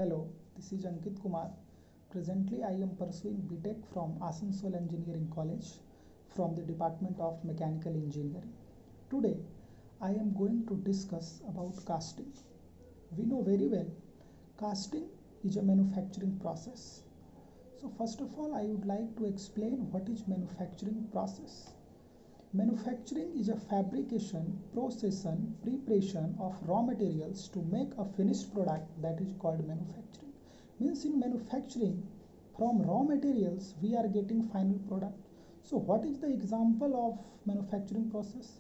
Hello, this is Ankit Kumar. Presently, I am pursuing BTech from Asansol Engineering College from the Department of Mechanical Engineering. Today, I am going to discuss about casting. We know very well, casting is a manufacturing process. So first of all, I would like to explain what is manufacturing process. Manufacturing is a fabrication, procession, preparation of raw materials to make a finished product, that is called manufacturing. Means in manufacturing, from raw materials we are getting final product. So what is the example of manufacturing process?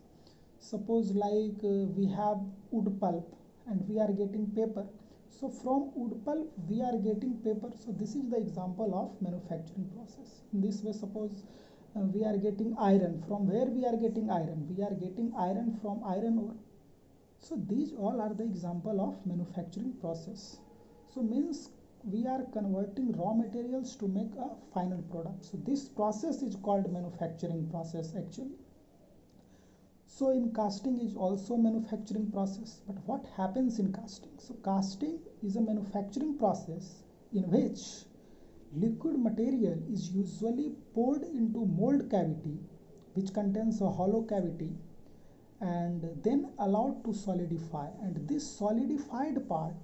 Suppose like we have wood pulp and we are getting paper. So from wood pulp we are getting paper. So this is the example of manufacturing process. In this way, suppose we are getting iron. From where we are getting iron? We are getting iron from iron ore. So these all are the example of manufacturing process. So means we are converting raw materials to make a final product. So this process is called manufacturing process actually. So in casting is also manufacturing process. But what happens in casting? So casting is a manufacturing process in which liquid material is usually poured into mold cavity, which contains a hollow cavity, and then allowed to solidify. And this solidified part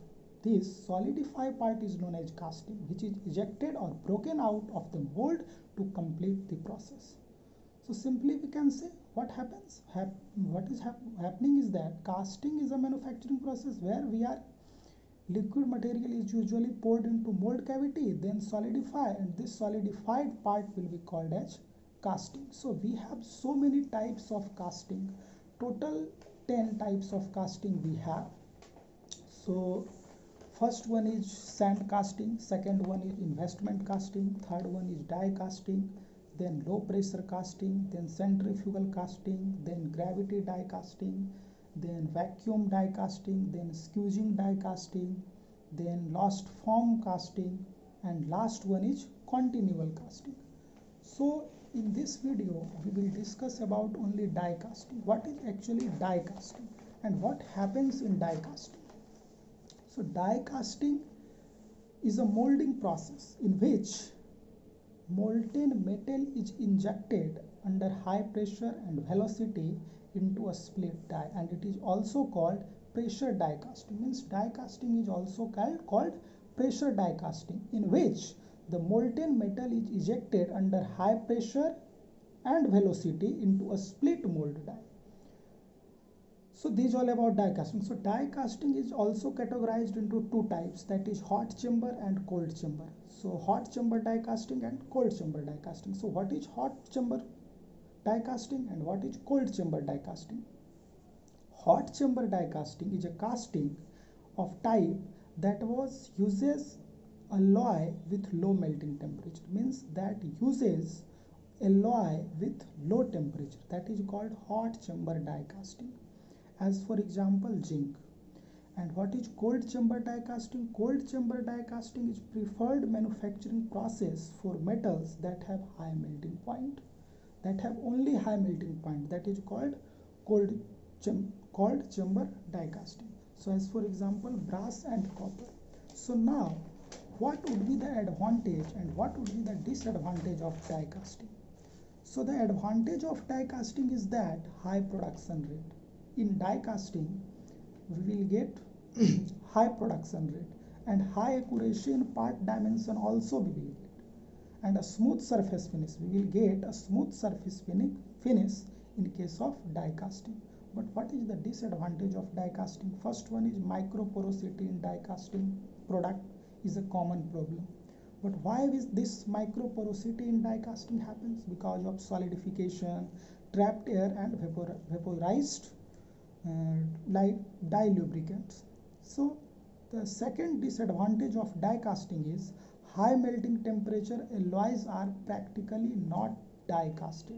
is known as casting, which is ejected or broken out of the mold to complete the process. So simply we can say what happens. Happening is that casting is a manufacturing process where liquid material is usually poured into mold cavity, then solidify, and this solidified part will be called as casting. So we have so many types of casting. Total 10 types of casting we have. So first one is sand casting, second one is investment casting, third one is die casting, then low pressure casting, then centrifugal casting, then gravity die casting, then vacuum die casting, then squeezing die casting, then lost form casting, and last one is continual casting. So in this video we will discuss about only die casting. What is actually die casting and what happens in die casting? So die casting is a molding process in which molten metal is injected under high pressure and velocity into a split die, and it is also called pressure die casting. Means die casting is also called pressure die casting, in which the molten metal is ejected under high pressure and velocity into a split mold die. So these all about die casting. So die casting is also categorized into two types, that is hot chamber and cold chamber. So hot chamber die casting and cold chamber die casting. So what is hot chamber die casting and what is cold chamber die casting? Hot chamber die casting is a casting of type that uses alloy with low melting temperature. Means that uses alloy with low temperature, that is called hot chamber die casting. As for example, zinc. And what is cold chamber die casting? Cold chamber die casting is preferred manufacturing process for metals that have high melting point, that have only high melting point, that is called cold chamber die casting. So as for example, brass and copper. So now what would be the advantage and what would be the disadvantage of die casting? So the advantage of die casting is that high production rate. In die casting we will get high production rate and high accuracy in part dimension also we will get, and a smooth surface finish. We will get a smooth surface finish in case of die casting. But what is the disadvantage of die casting? First one is micro porosity in die casting product is a common problem. But why is this micro porosity in die casting happens? Because of solidification, trapped air, and vaporized like die lubricants. So the second disadvantage of die casting is high melting temperature alloys are practically not die casted.